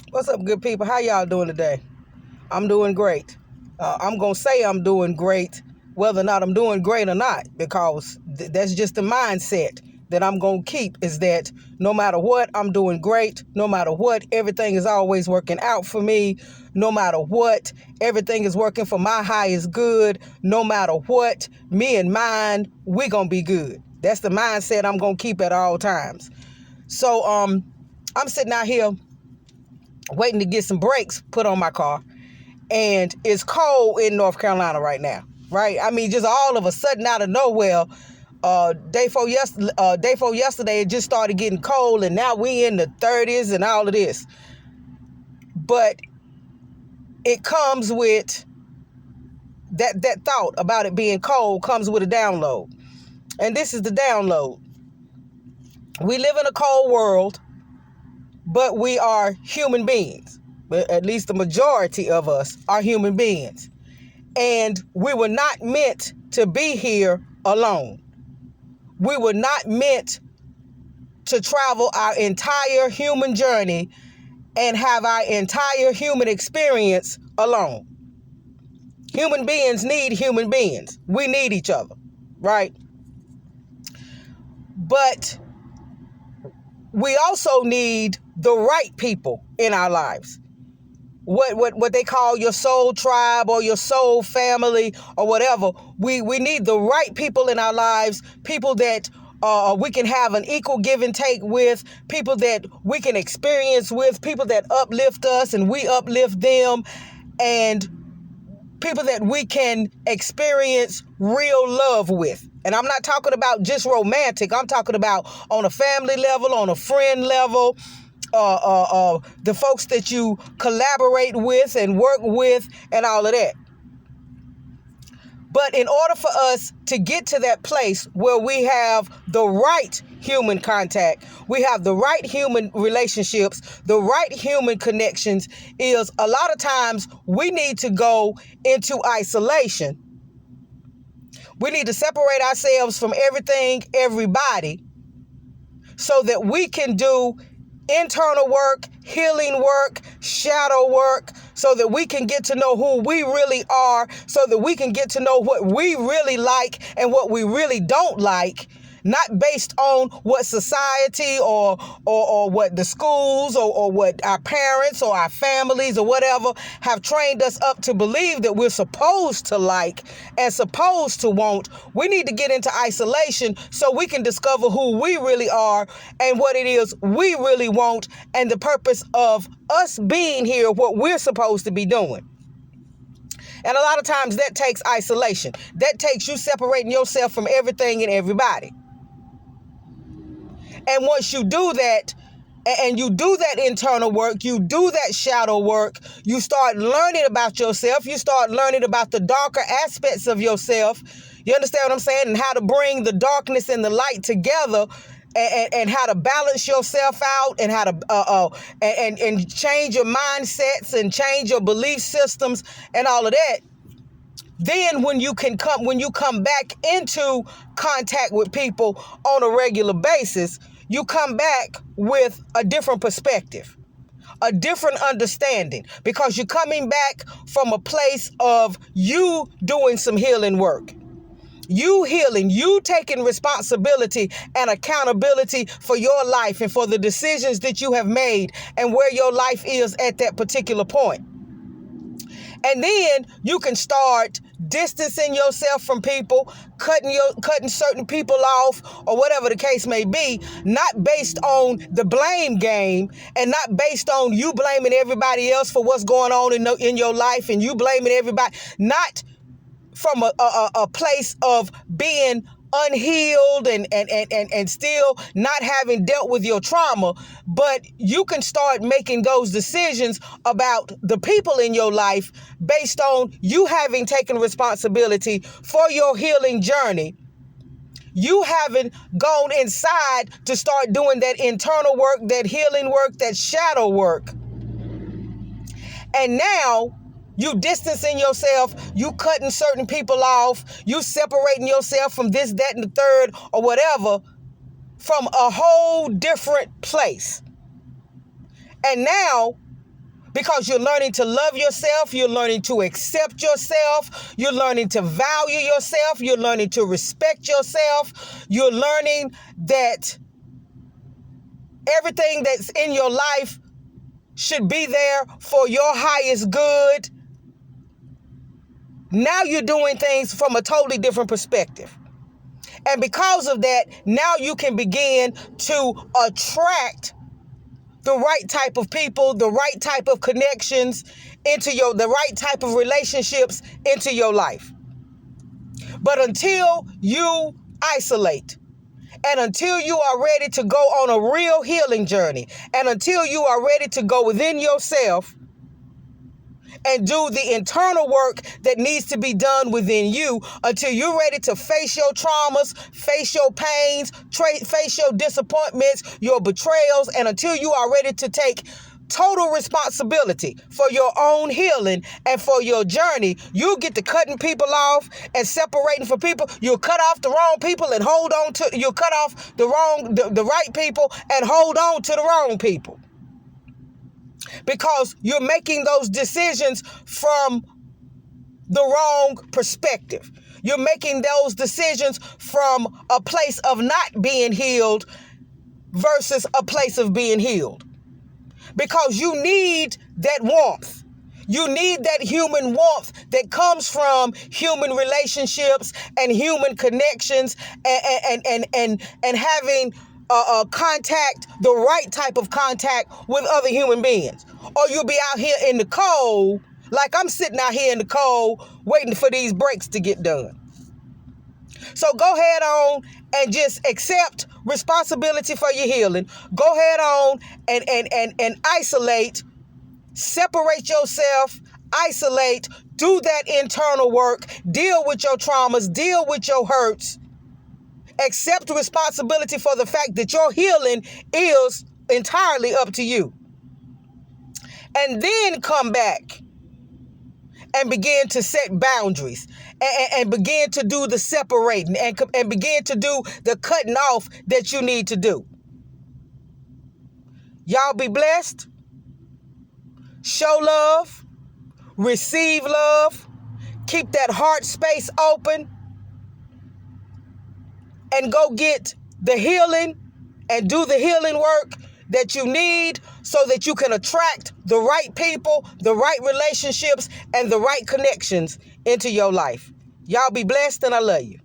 What's up, good people? How y'all doing today? I'm doing great. I'm going to say I'm doing great, whether or not I'm doing great or not, because that's just the mindset that I'm going to keep, is that no matter what, I'm doing great. No matter what, everything is always working out for me. No matter what, everything is working for my highest good. No matter what, me and mine, we going to be good. That's the mindset I'm going to keep at all times. So I'm sitting out here waiting to get some brakes put on my car, and it's cold in North Carolina right now, right? I mean, just all of a sudden out of nowhere, day before yesterday, it just started getting cold, and now we in the 30s and all of this. But it comes with that thought about it being cold comes with a download, and this is the download. We live in a cold world, but we are human beings. But at least the majority of us are human beings. And we were not meant to be here alone. We were not meant to travel our entire human journey and have our entire human experience alone. Human beings need human beings. We need each other, right? But we also need the right people in our lives. What they call your soul tribe or your soul family or whatever. We need the right people in our lives, people that we can have an equal give and take with, people that we can experience with, people that uplift us and we uplift them, and people that we can experience real love with. And I'm not talking about just romantic. I'm talking about on a family level, on a friend level, the folks that you collaborate with and work with and all of that. But in order for us to get to that place where we have the right human contact, we have the right human relationships, the right human connections, is a lot of times we need to go into isolation. We need to separate ourselves from everything, everybody, so that we can do internal work, healing work, shadow work, so that we can get to know who we really are, so that we can get to know what we really like and what we really don't like, not based on what society or what the schools or what our parents or our families or whatever have trained us up to believe that we're supposed to like and supposed to want. We need to get into isolation so we can discover who we really are and what it is we really want, and the purpose of us being here, what we're supposed to be doing. And a lot of times that takes isolation. That takes you separating yourself from everything and everybody. And once you do that, and you do that internal work, you do that shadow work, you start learning about yourself, you start learning about the darker aspects of yourself. You understand what I'm saying? And how to bring the darkness and the light together, and how to balance yourself out, and how to and change your mindsets and change your belief systems and all of that. Then when you come back into contact with people on a regular basis, you come back with a different perspective, a different understanding, because you're coming back from a place of you doing some healing work. You healing, you taking responsibility and accountability for your life and for the decisions that you have made and where your life is at that particular point. And then you can start distancing yourself from people, cutting certain people off, or whatever the case may be, not based on the blame game and not based on you blaming everybody else for what's going on in your life, and you blaming everybody, not from a place of being unhealed and still not having dealt with your trauma. But you can start making those decisions about the people in your life based on you having taken responsibility for your healing journey. You haven't gone inside to start doing that internal work, that healing work, that shadow work. And now you distancing yourself, you cutting certain people off, you separating yourself from this, that, and the third, or whatever, from a whole different place. And now because you're learning to love yourself. You're learning to accept yourself. You're learning to value yourself. You're learning to respect yourself. You're learning that everything that's in your life should be there for your highest good. Now you're doing things from a totally different perspective. And because of that, now you can begin to attract the right type of people, the right type of connections the right type of relationships into your life. But until you isolate, and until you are ready to go on a real healing journey, and until you are ready to go within yourself and do the internal work that needs to be done within you, until you're ready to face your traumas, face your pains, face your disappointments, your betrayals, and until you are ready to take total responsibility for your own healing and for your journey, you get to cutting people off and separating from people. You'll cut off the wrong people and you'll cut off the right people and hold on to the wrong people. Because you're making those decisions from the wrong perspective. You're making those decisions from a place of not being healed versus a place of being healed. Because you need that warmth. You need that human warmth that comes from human relationships and human connections and having contact, the right type of contact with other human beings. Or you'll be out here in the cold, like I'm sitting out here in the cold waiting for these breaks to get done. So go ahead on and just accept responsibility for your healing. Go ahead on and isolate, separate yourself, isolate, do that internal work, deal with your traumas, deal with your hurts. Accept responsibility for the fact that your healing is entirely up to you. And then come back and begin to set boundaries and begin to do the separating and begin to do the cutting off that you need to do. Y'all be blessed. Show love. Receive love. Keep that heart space open. And go get the healing and do the healing work that you need so that you can attract the right people, the right relationships, and the right connections into your life. Y'all be blessed, and I love you.